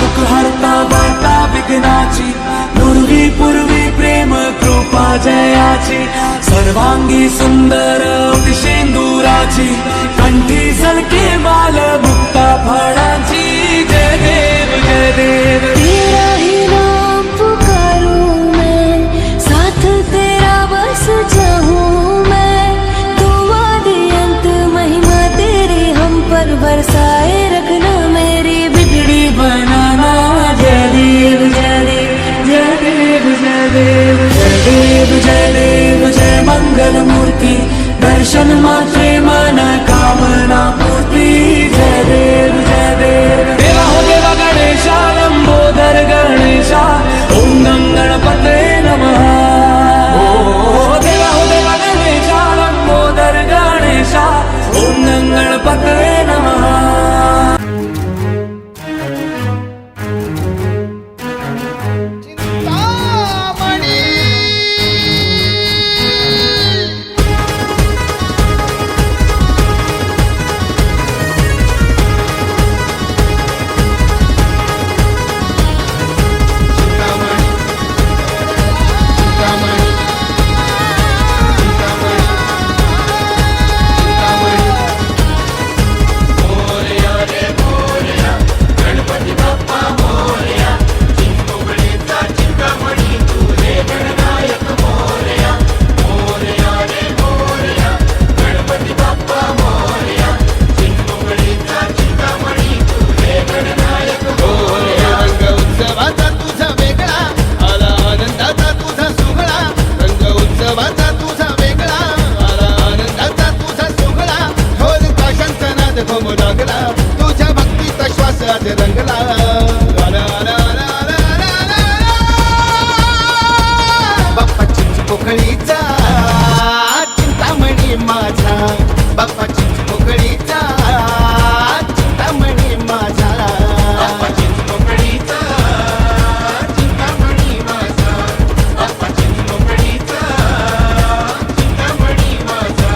दुःख हरता वार्ता विघ्नाची, पूर्वी पूर्वी प्रेम कृपा जयाची, सर्वांगी सुंदर शेंदुराची, कंठी सलके माल मुक्ता फळाची. जय देव जय देव. तेरा ही नाम पुकारूं मैं, साथ तेरा बस चाहूं मैं, तुम आदि अंत महिमा तेरी हम पर बरसाए रखना, मेरी बिगड़ी बनाना. जय देव जय देव जय देव जय देव जय देव जय देव जय मंगल मूर्ती, दर्शन मात्रे मन कामना पूर्ती. जय देव जय देव. देवा हो देवा गणेशा, लंबोदर गणेशा, ओम गं गणपते नमः. ओ देवा हो देवा गणेशा, लंबोदर गणेशा, ओम गं गणपते नमः. तुझ्या भक्तीचा श्वास आज रंगला. बाप्पा चिंचपोकळीचा चिंतामणी माझा, बाप्पा चिंचपोकळीचा चिंतामणी माझा, बाप्पा चिंचपोकळीचा चिंतामणी माझा, बाप्पा चिंचपोकळीचा चिंतामणी माझा.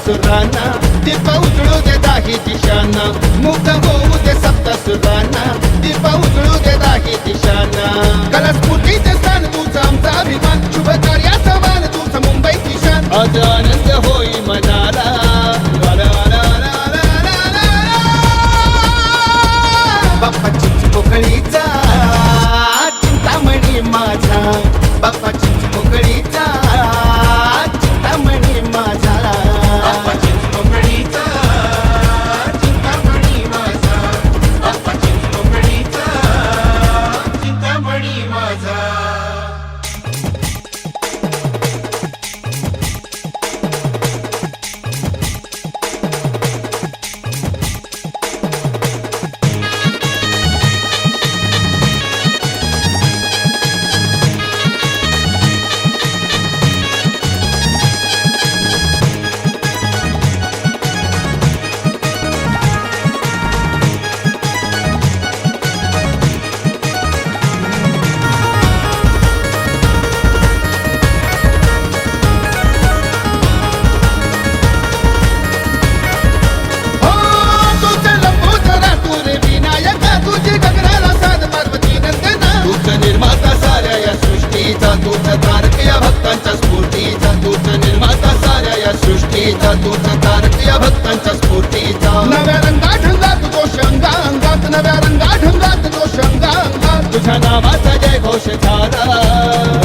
सुराना दीप उजळू दे दाही दिशाना, मुग्ध होऊ दे सप्त सुराना, दीप उजळू दे दाही दिशाना. कलस्फुटीचे स्थान तुझं आमचा अभिमान, शुभ कार्याचा मान तुझं मुंबईची शान, आज आनंद होई मनाला. बाप्पा चिंचपोकळीचा चिंतामणी माझा, बाप्पा चिंचपोकळीचा चिंतामणी माझा, बाप्पा चिंचपोकळीचा चिंतामणी माझा, बाप्पा चिंचपोकळीचा चिंतामणी माझा. तूच तारक या भक्तांच्या स्फूर्तीचा, तूच निर्माता साऱ्या या सृष्टीचा, तूच तारक या भक्तांच्या स्फूर्तीचा. नव्या रंगात ढंगात जोश अंगात, नव्या रंगात ढंगात जोश अंगात, तुझ्या नावाचा जय घोष झाला.